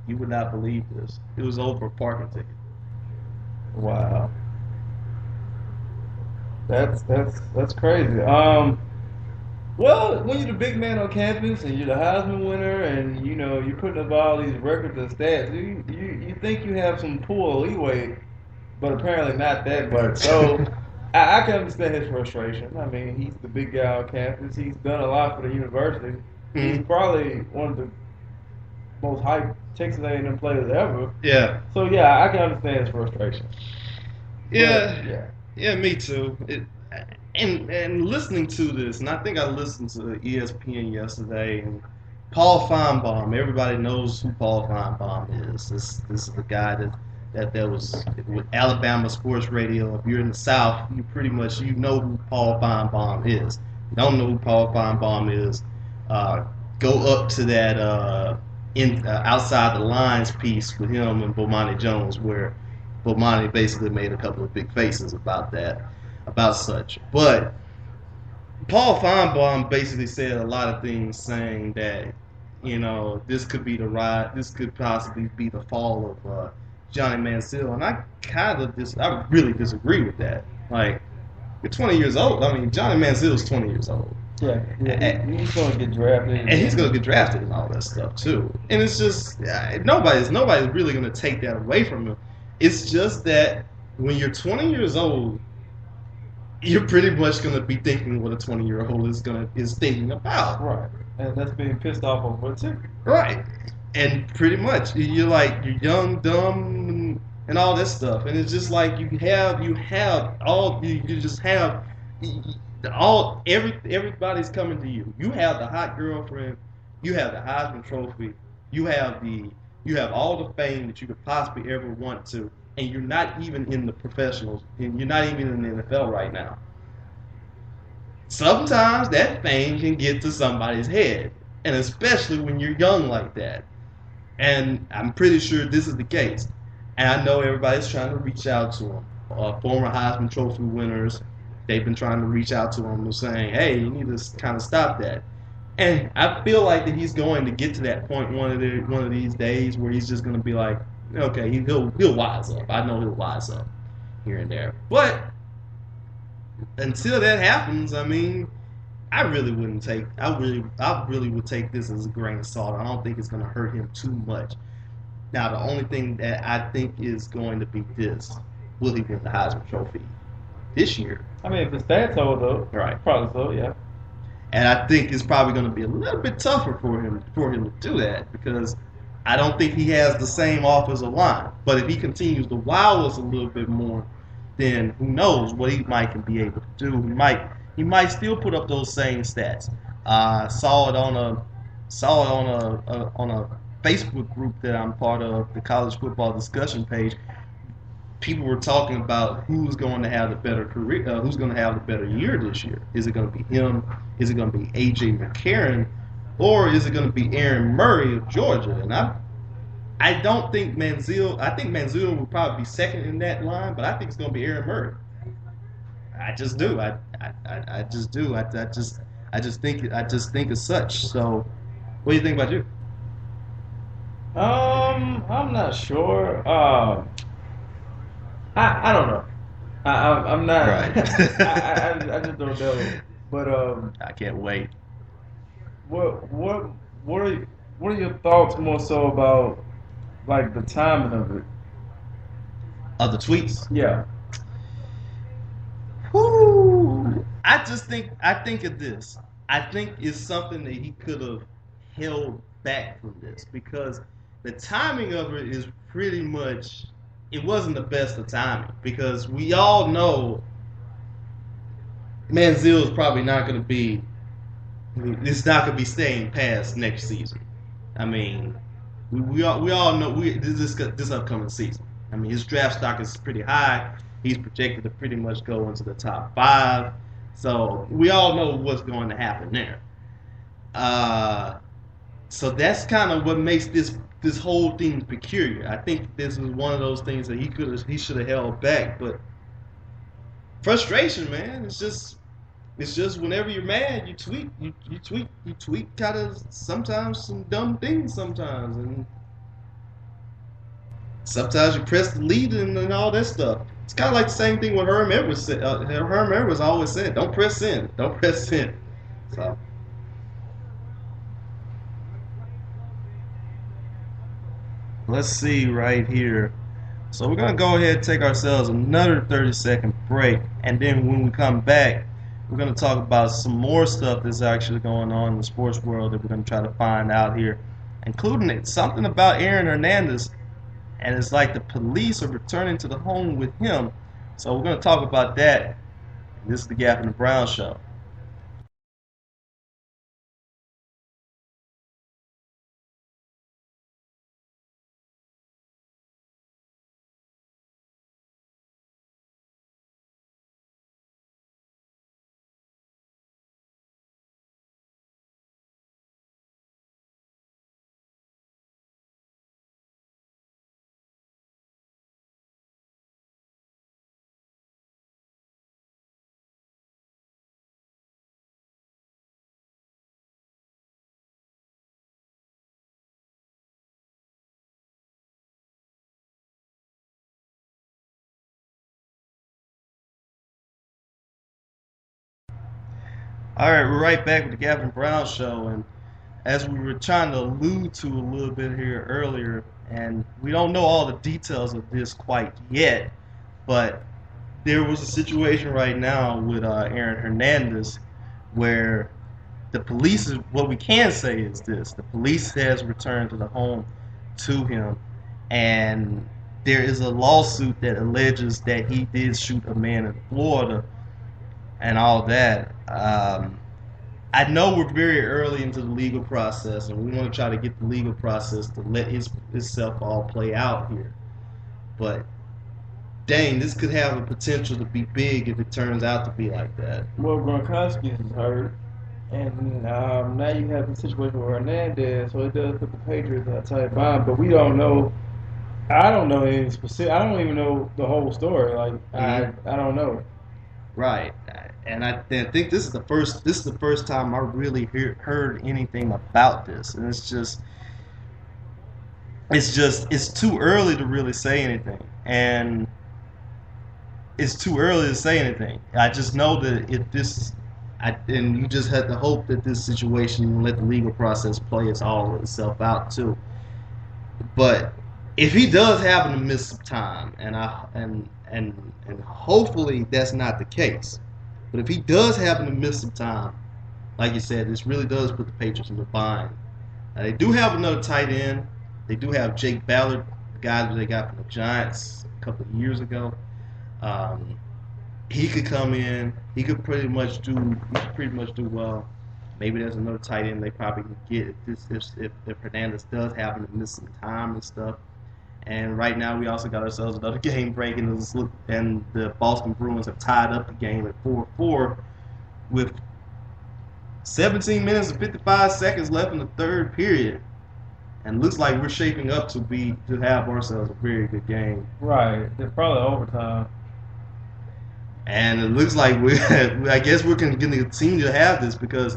You would not believe this. It was over a parking ticket. Wow. That's crazy. Well, when you're the big man on campus and you're the Heisman winner and you're putting up all these records and stats, you think you have some pull leeway, but apparently not that much. So I can understand his frustration. I mean, he's the big guy on campus. He's done a lot for the university. Mm-hmm. He's probably one of the most hyped Texas A&M players ever. Yeah. So yeah, I can understand his frustration. Yeah. Yeah, me too. And listening to this, and I think I listened to ESPN yesterday, and Paul Feinbaum, everybody knows who Paul Feinbaum is. This is the guy that was with Alabama Sports Radio. If you're in the South, you pretty much know who Paul Feinbaum is. If you don't know who Paul Feinbaum is, go up to that Outside the Lines piece with him and Bomani Jones, where Bomani basically made a couple of big faces about such. But Paul Feinbaum basically said a lot of things saying that, this could be this could possibly be the fall of Johnny Manziel, and I really disagree with that. Like, you're 20 years old. I mean, Johnny Manziel's 20 years old. Yeah, he's going to get drafted. And he's going to get drafted and all that stuff, too. And it's just, nobody's really going to take that away from him. It's just that when you're 20 years old, you're pretty much going to be thinking what a 20-year-old is thinking about. Right. And that's being pissed off over a ticket. Right. And pretty much, you're young, dumb, and all this stuff. And it's just like everybody's coming to you. You have the hot girlfriend, you have the Heisman Trophy, you have all the fame that you could possibly ever want to, and you're not even in the professionals, and you're not even in the NFL right now. Sometimes that fame can get to somebody's head, and especially when you're young like that. And I'm pretty sure this is the case. And I know everybody's trying to reach out to him. Former Heisman Trophy winners, they've been trying to reach out to him and saying, hey, you need to kind of stop that. And I feel like that he's going to get to that point one of these days where he's just going to be like, okay, he'll wise up. I know he'll wise up here and there. But until that happens, I mean, I really would take this as a grain of salt. I don't think it's going to hurt him too much. Now, the only thing that I think is going to be this: will he win the Heisman Trophy this year? I mean, if the stats hold up, Right. probably so, yeah. And I think it's probably going to be a little bit tougher for him to do that, because I don't think he has the same offensive line. But if he continues to wow us a little bit more, then who knows what he might be able to do. He might still put up those same stats. Saw it on a Facebook group that I'm part of, the college football discussion page. People were talking about who's going to have the better career, who's going to have the better year this year. Is it going to be him? Is it going to be AJ McCarron, or is it going to be Aaron Murray of Georgia? And I don't think Manziel. I think Manziel will probably be second in that line, but I think it's going to be Aaron Murray. I just do. I just do. I just think as such. So, what do you think about you? I'm not sure. I don't know. I'm not. Right. I just don't know. But I can't wait. what are your thoughts more so about like the timing of it? Other tweets. Yeah. Whoo! I think of this. I think it's something that he could have held back from this, because the timing of it is pretty much, it wasn't the best of timing, because we all know Manziel is probably not going to be, it's not going to be staying past next season. I mean, we all know this upcoming season. I mean, his draft stock is pretty high. He's projected to pretty much go into the top 5. So we all know what's going to happen there. So that's kind of what makes this whole thing peculiar. I think this is one of those things that he should have held back. But frustration, man. It's just whenever you're mad, you tweet kind of sometimes some dumb things sometimes, and sometimes you press delete and all that stuff. It's kind of like the same thing what Herm Edwards said. Herm Edwards always said, "Don't press send. Don't press send." So. Let's see right here. So we're going to go ahead and take ourselves another 30-second break. And then when we come back, we're going to talk about some more stuff that's actually going on in the sports world that we're going to try to find out here, including something about Aaron Hernandez. And it's like the police are returning to the home with him. So we're going to talk about that. This is the Gafford and Brown Show. All right, we're right back with the Gafford and Brown Show, and as we were trying to allude to a little bit here earlier, and we don't know all the details of this quite yet, but there was a situation right now with Aaron Hernandez where the police, what we can say is this: the police has returned to the home to him, and there is a lawsuit that alleges that he did shoot a man in Florida and all that. I know we're very early into the legal process, and we want to try to get the legal process to let itself all play out here. But dang, this could have a potential to be big if it turns out to be like that. Well, Gronkowski is hurt, and now you have the situation with Hernandez, so it does put the Patriots in a tight bind. But we don't know. I don't know any specific. I don't even know the whole story. Like I don't know. Right, and I think this is the first time I really heard anything about this, and it's too early to really say anything, and it's too early to say anything. I just know that and you just have to hope that this situation, let the legal process play itself out too. But if he does happen to miss some time, and hopefully that's not the case, but if he does happen to miss some time, like you said, this really does put the Patriots in the bind. They do have another tight end. They do have Jake Ballard, the guy that they got from the Giants a couple of years ago. He could come in. He could pretty much do well. Maybe there's another tight end they probably can get if Hernandez does happen to miss some time and stuff. And right now we also got ourselves another game breaking, and the Boston Bruins have tied up the game at 4-4 with 17 minutes and 55 seconds left in the third period. And looks like we're shaping up to have ourselves a very good game. Right. It's probably overtime. And it looks like I guess we're going to continue to have this because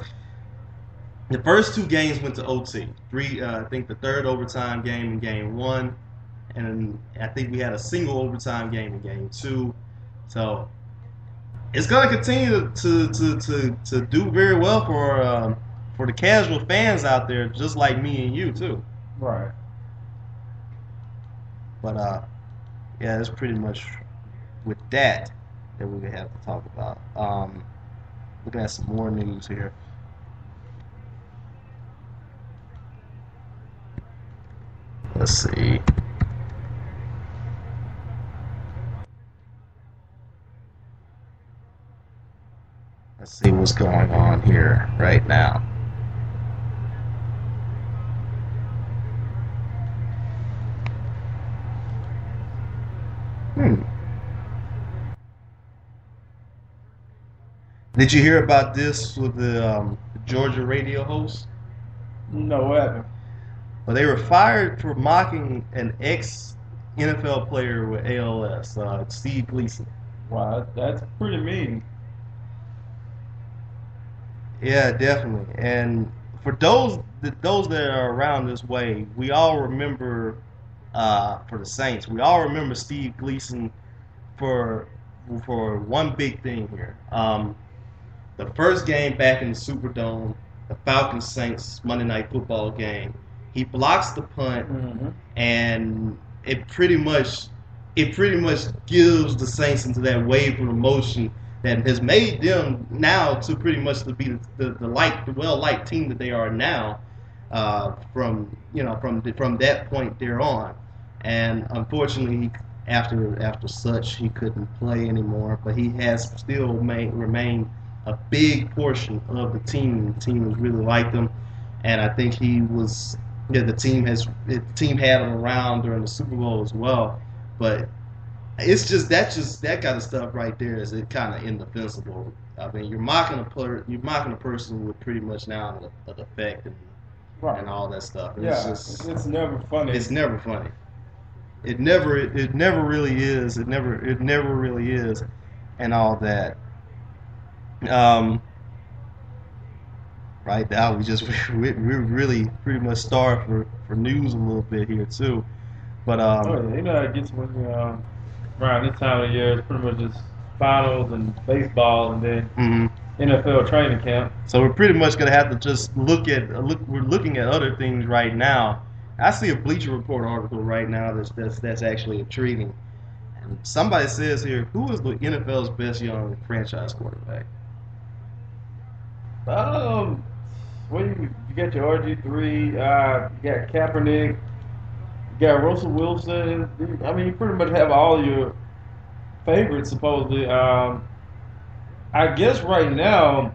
the first two games went to OT. I think the third overtime game in game one, and I think we had a single overtime game in game two. So it's going to continue to do very well for the casual fans out there, just like me and you too. Right. But yeah, that's pretty much with that we have to talk about. Looking at some more news here. Let's see. Let's see what's going on here right now. Did you hear about this with the Georgia radio host? No, what happened? Well, they were fired for mocking an ex-NFL player with ALS, Steve Gleason. Wow, that's pretty mean. Yeah, definitely. And for those that are around this way, we all remember, for the Saints, we all remember Steve Gleason for one big thing here. The first game back in the Superdome, the Falcons-Saints Monday Night Football game, he blocks the punt, and it pretty much gives the Saints into that wave of emotion that has made them now to pretty much to be the well-liked team that they are now, from that point there on. And unfortunately, after such, he couldn't play anymore. But he has still remained a big portion of the team. The team has really liked him, and I think he was. Yeah, the team had him around during the Super Bowl as well. But it's just that kind of stuff right there is it kind of indefensible. I mean, you're mocking a person with pretty much now an effect and all that stuff. And it's never funny. It's never funny. It never really is. It never really is, and all that. Right now we're really pretty much starved for news a little bit here too. But you know how it gets when around this time of the year. It's pretty much just finals and baseball, and then NFL training camp. So we're pretty much gonna have to just we're looking at other things right now. I see a Bleacher Report article right now that's actually intriguing. And somebody says here, who is the NFL's best young franchise quarterback? Well, you got your RG3, you got Kaepernick, you got Russell Wilson. I mean, you pretty much have all your favorites, supposedly. I guess right now,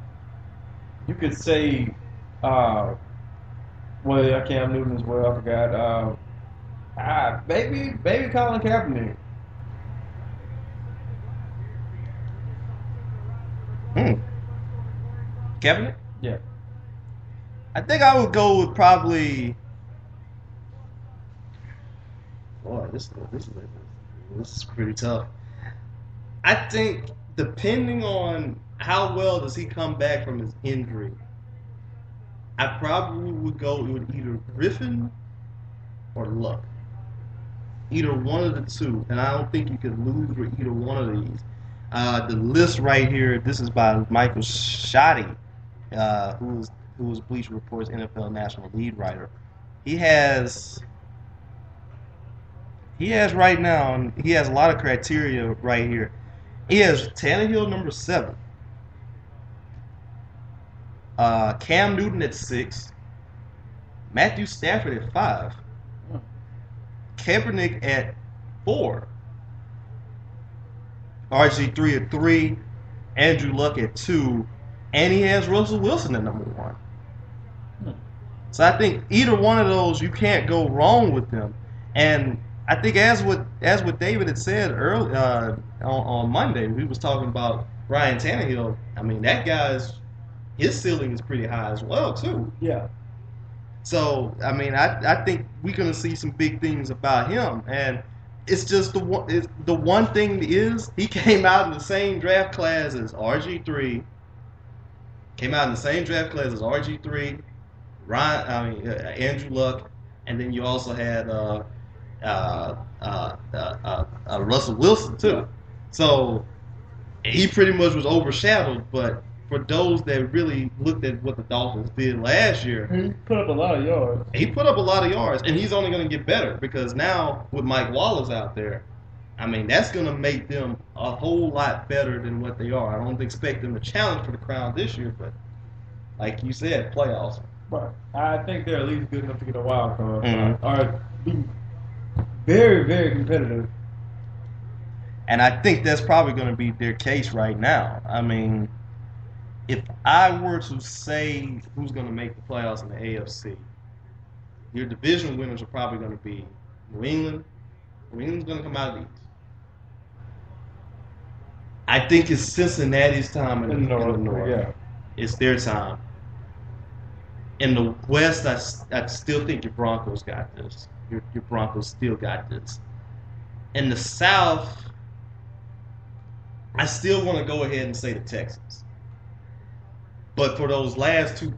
you could say, Cam Newton as well, I forgot. Maybe Colin Kaepernick. Kaepernick? Yeah. I think I would go with probably. Boy, this is pretty tough. I think depending on how well does he come back from his injury, I probably would go with either Griffin or Luck. Either one of the two, and I don't think you could lose with either one of these. The list right here, this is by Michael Shoddy, who was Bleacher Report's NFL national lead writer. He has right now, and he has a lot of criteria right here. He has Tannehill number 7, Cam Newton at 6, Matthew Stafford at 5, Kaepernick at 4, RG3 at 3, Andrew Luck at 2, and he has Russell Wilson at number 1. So I think either one of those, you can't go wrong with them. And I think as what David had said early on Monday, we was talking about Ryan Tannehill. I mean, that his ceiling is pretty high as well too. Yeah. So I mean, I think we're gonna see some big things about him, and it's just the one thing is he came out in the same draft class as RG3. Came out in the same draft class as RG3, Andrew Luck, and then you also had Russell Wilson too. So he pretty much was overshadowed. But for those that really looked at what the Dolphins did last year, he put up a lot of yards. He put up a lot of yards, and he's only going to get better because now with Mike Wallace out there, I mean that's going to make them a whole lot better than what they are. I don't expect them to challenge for the crown this year, but like you said, playoffs. Right. I think they're at least good enough to get a wild card. Or be very, very competitive. And I think that's probably going to be their case right now. I mean, if I were to say who's going to make the playoffs in the AFC, your division winners are probably going to be New England. New England's going to come out of the East. I think it's Cincinnati's time in the North. Yeah. It's their time. In the West, I still think your Broncos got this. Your Broncos still got this. In the South, I still want to go ahead and say the Texans. But for those last two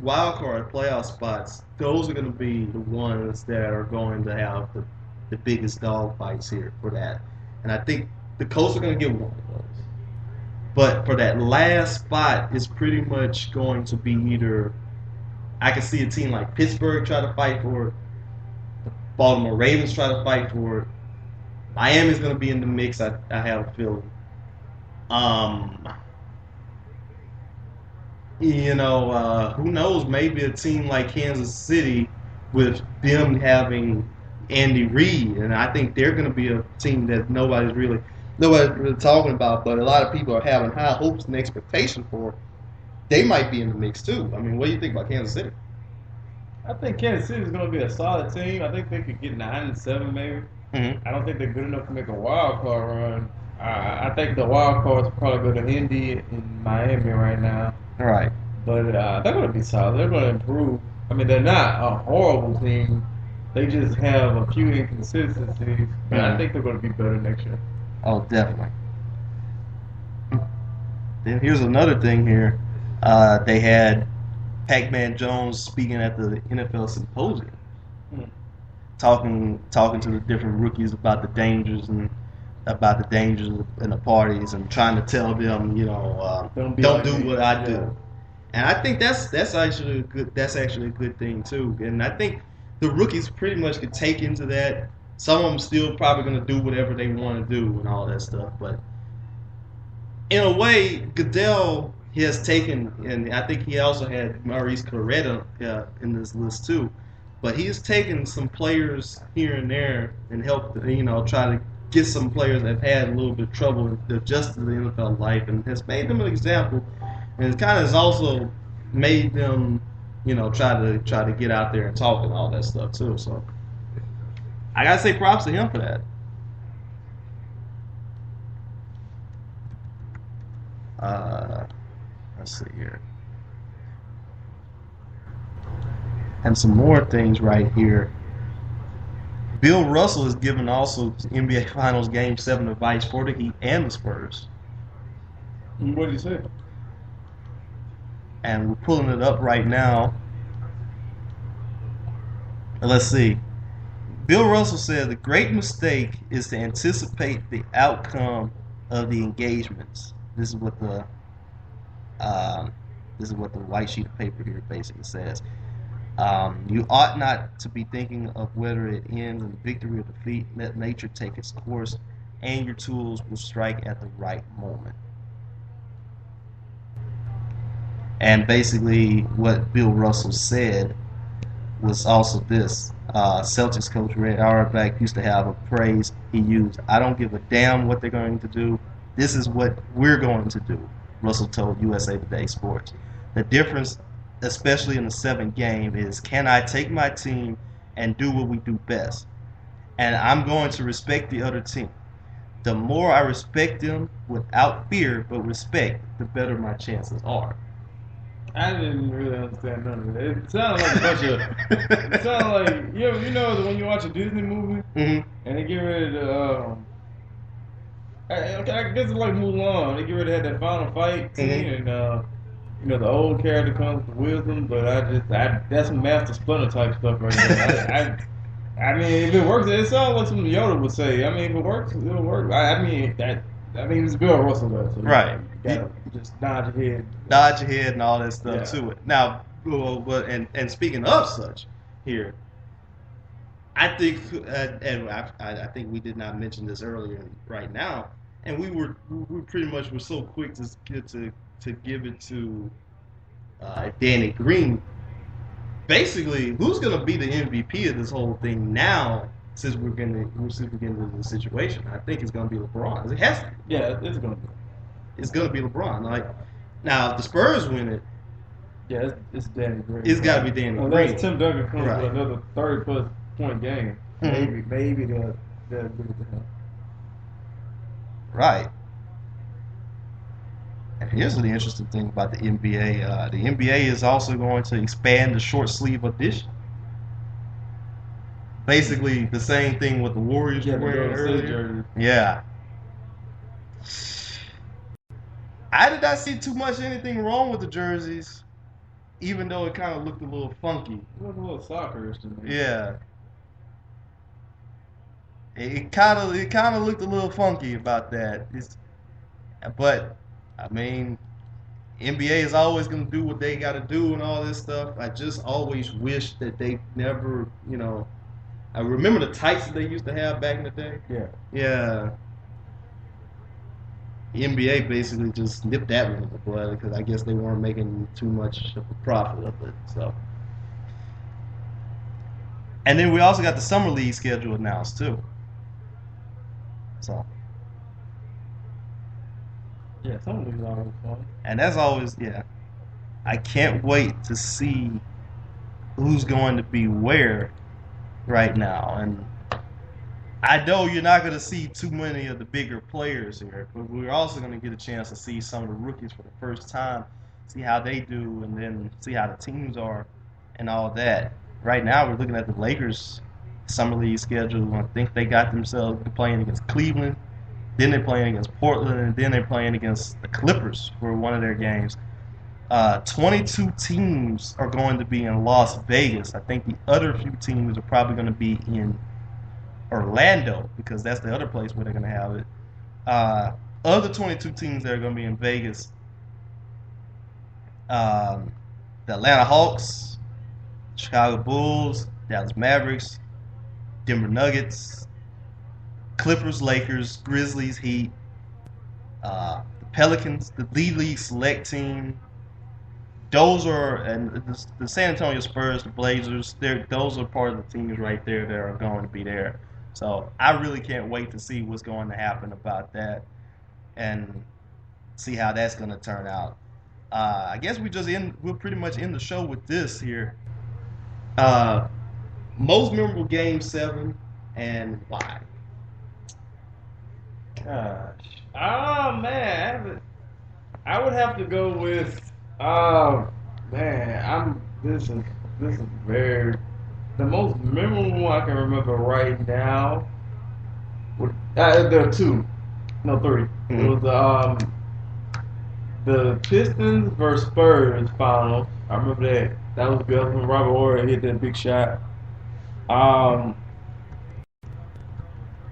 wild card playoff spots, those are going to be the ones that are going to have the biggest dog fights here for that. And I think the Colts are going to get one of those. But for that last spot, it's pretty much going to be either I can see a team like Pittsburgh try to fight for it, the Baltimore Ravens try to fight for it. Miami's going to be in the mix, I have a feeling. Who knows? Maybe a team like Kansas City with them having Andy Reid, and I think they're going to be a team that nobody's really talking about, but a lot of people are having high hopes and expectation for. They might be in the mix too. I mean, what do you think about Kansas City? I think Kansas City is going to be a solid team. I think they could get 9-7 maybe. Mm-hmm. I don't think they're good enough to make a wild card run. I think the wild cards probably go to Indy and Miami right now. All right. But they're going to be solid. They're going to improve. I mean, they're not a horrible team. They just have a few inconsistencies. But I think they're going to be better next year. Oh, definitely. Then here's another thing here. They had Pac-Man Jones speaking at the NFL symposium, talking to the different rookies about the dangers and the parties, and trying to tell them, don't do what I do. And I think that's actually a good thing too. And I think the rookies pretty much could take into that. Some of them still probably going to do whatever they want to do and all that stuff. But in a way, Goodell has taken, and I think he also had Maurice Claretta in this list too. But he's taken some players here and there and helped, try to get some players that have had a little bit of trouble adjusting to the NFL life, and has made them an example. And it kind of has also made them, try to get out there and talk and all that stuff too. So I gotta say props to him for that. Let's see here. And some more things right here. Bill Russell is given also NBA Finals Game 7 advice for the Heat and the Spurs. What did he say? And we're pulling it up right now. Let's see. Bill Russell said the great mistake is to anticipate the outcome of the engagements. This is what the white sheet of paper here basically says. You ought not to be thinking of whether it ends in victory or defeat. Let nature take its course, and your tools will strike at the right moment. And basically, what Bill Russell said was also this. Celtics coach Red Auerbach used to have a phrase he used: "I don't give a damn what they're going to do. This is what we're going to do." Russell told USA Today Sports. The difference, especially in the 7th game, is can I take my team and do what we do best? And I'm going to respect the other team. The more I respect them without fear but respect, the better my chances are. I didn't really understand none of it. It sounded like a bunch of. It sounded like you know when you watch a Disney movie and they get ready to. I guess it's like Mulan. They get ready to have that final fight scene, and the old character comes with wisdom. But that's some Master Splinter type stuff right there. I mean, if it works, it sounds like something Yoda would say. I mean, if it works, it'll work. I mean, it's Bill Russell though. So right. You gotta just nod your head. Dodge your head and all that stuff to it. Now, and speaking of such, here, I think, and I think we did not mention this earlier. Right now, and we pretty much were so quick to give it to Danny Green. Basically, who's going to be the MVP of this whole thing now? Since we're getting into the situation, I think it's going to be LeBron. It has to. Yeah, it's going to be. It's going to be LeBron. Like, now, if the Spurs win it, yeah, it's Danny Green. It's got to be Danny Green. Unless Tim Duncan comes with another 30+ point game, maybe they'll give it to him. Right. And here's the interesting thing about the NBA. The NBA is also going to expand the short sleeve edition. Basically, the same thing with the Warriors were wearing earlier. Yeah. I did not see too much anything wrong with the jerseys, even though it kind of looked a little funky. It looked a little soccerish to me. Yeah. It kind of looked a little funky about that. But I mean, NBA is always going to do what they got to do and all this stuff. I just always wish that they never, I remember the tights that they used to have back in the day. Yeah. Yeah. The NBA basically just nipped that one in the bud because I guess they weren't making too much of a profit of it. So. And then we also got the Summer League schedule announced too. So. Yeah, Summer League's always fun. And that's always, I can't wait to see who's going to be where right now. And I know you're not going to see too many of the bigger players here, but we're also going to get a chance to see some of the rookies for the first time, see how they do, and then see how the teams are and all that. Right now, we're looking at the Lakers' Summer League schedule. I think they got themselves playing against Cleveland, then they're playing against Portland, and then they're playing against the Clippers for one of their games. 22 teams are going to be in Las Vegas. I think the other few teams are probably going to be in Orlando because that's the other place where they're going to have it. Of the 22 teams that are going to be in Vegas, the Atlanta Hawks, Chicago Bulls, Dallas Mavericks, Denver Nuggets, Clippers, Lakers, Grizzlies, Heat, the Pelicans, the D-League Select Team. Those are, and the San Antonio Spurs, the Blazers, those are part of the teams right there that are going to be there. So I really can't wait to see what's going to happen about that and see how that's going to turn out. I guess we'll pretty much end the show with this here. Most memorable Game 7 and why? Gosh. Oh, man. I would have to go with Oh man, this is very the most memorable one I can remember right now. There are two, no three. It was the Pistons versus Spurs final. I remember that. That was good when Robert Horry hit that big shot. Um,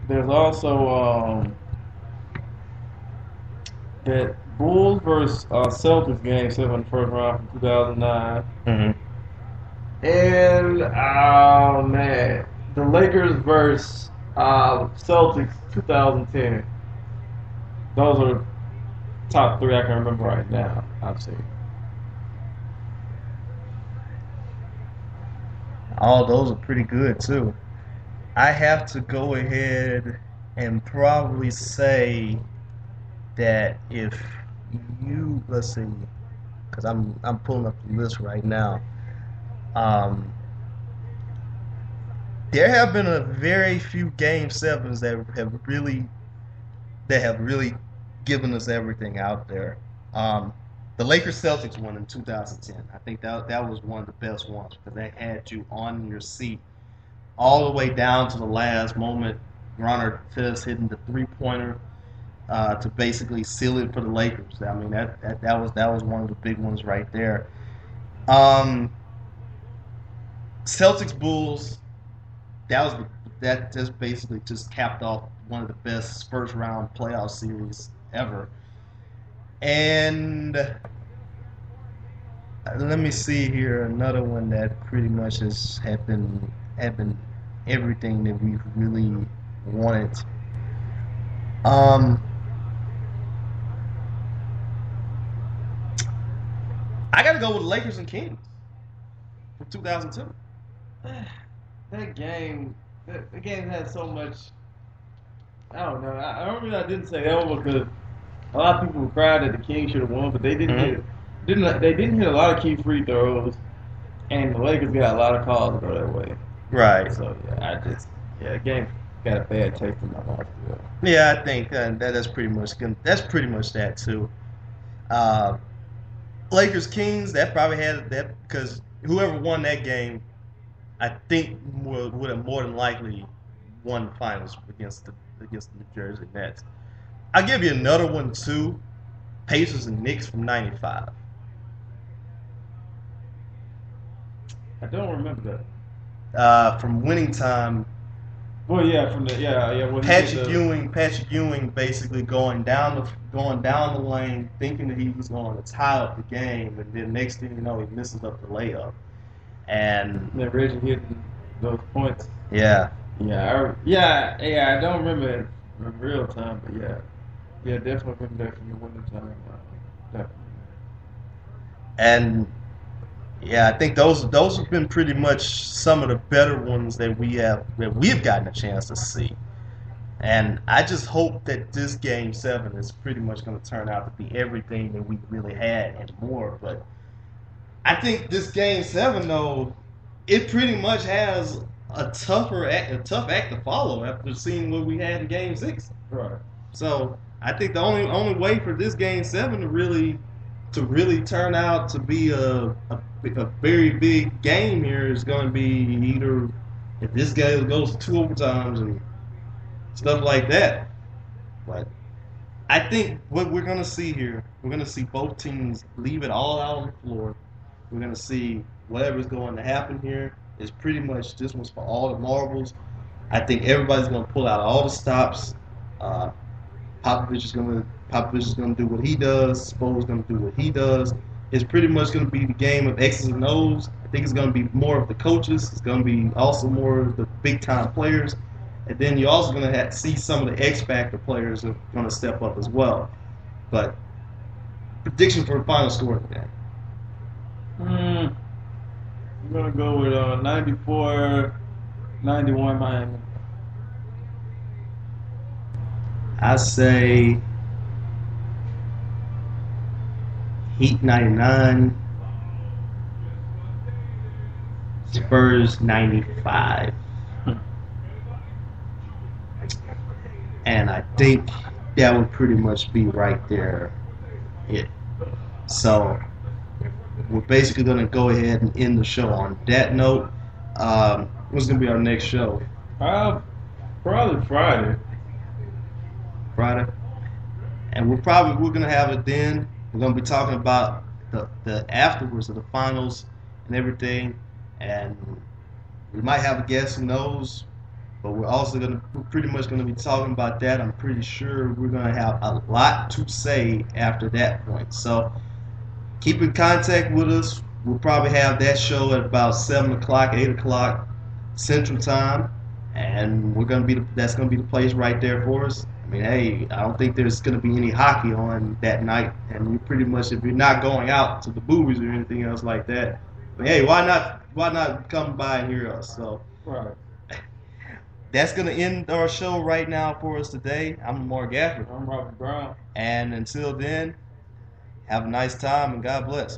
there's also that Bulls versus Celtics game 7 in the first round from 2009. And oh man, the Lakers versus Celtics 2010. Those are top three I can remember right now. I've seen. All those are pretty good too. I have to go ahead and probably say that if you, let's see, because I'm pulling up the list right now. There have been a very few Game Sevens that have really given us everything out there. The Lakers Celtics one in 2010. I think that was one of the best ones because they had you on your seat all the way down to the last moment. Ron Artest hitting the 3-pointer to basically seal it for the Lakers. I mean that was one of the big ones right there. Celtics Bulls. That just basically just capped off one of the best first round playoff series ever. And let me see here, another one that pretty much had been everything that we really wanted. I got to go with the Lakers and Kings from 2002. That game had so much. I don't know. I remember I didn't say that one because a lot of people cried that the Kings should have won, but they didn't they didn't hit a lot of key free throws, and the Lakers got a lot of calls to go that way. Right. So the game got a bad taste in my mouth. Yeah, I think that's pretty much that too. Lakers Kings, that probably had that because whoever won that game, I think would have more than likely won the finals against the New Jersey Nets. I'll give you another one too. Pacers and Knicks from '95. I don't remember that. From winning time. Well, yeah, from the Patrick Ewing basically going down the lane, thinking that he was going to tie up the game, and then next thing you know, he misses up the layup. And then Reggie hitting those points. Yeah. I don't remember it in real time, but definitely remember that from the winning time. Definitely. And yeah, I think those have been pretty much some of the better ones that we've gotten a chance to see. And I just hope that this Game 7 is pretty much going to turn out to be everything that we really had and more. But I think this Game 7, though, it pretty much has a tough act to follow after seeing what we had in Game 6. Right. So I think the only way for this Game 7 to really turn out to be a very big game here is going to be either if this game goes to 2 overtimes and stuff like that. But I think what we're going to see here, we're going to see both teams leave it all out on the floor. We're going to see whatever's going to happen here is pretty much this one's for all the marbles. I think everybody's going to pull out all the stops. Popovich is going to do what he does. Spo is going to do what he does. It's pretty much going to be the game of X's and O's. I think it's going to be more of the coaches. It's going to be also more of the big-time players. And then you're also going to have to see some of the X-Factor players are going to step up as well. But prediction for the final score of the game. I'm going to go with 94-91 Miami. I say Heat 99, Spurs 95. And I think that would pretty much be right there. So we're basically going to go ahead and end the show on that note. What's going to be our next show? Probably Friday. Friday. And we're going to have it then. We're going to be talking about the afterwards of the finals and everything. And we might have a guest, who knows. But we're pretty much going to be talking about that. I'm pretty sure we're going to have a lot to say after that point. So keep in contact with us. We'll probably have that show at about 7 o'clock, 8 o'clock Central Time. And that's going to be the place right there for us. I mean, hey, I don't think there's going to be any hockey on that night. And you pretty much, if you're not going out to the movies or anything else like that, but hey, why not come by and hear us? So. Right. That's going to end our show right now for us today. I'm Mark Gafford. I'm Robert Brown. And until then, have a nice time and God bless.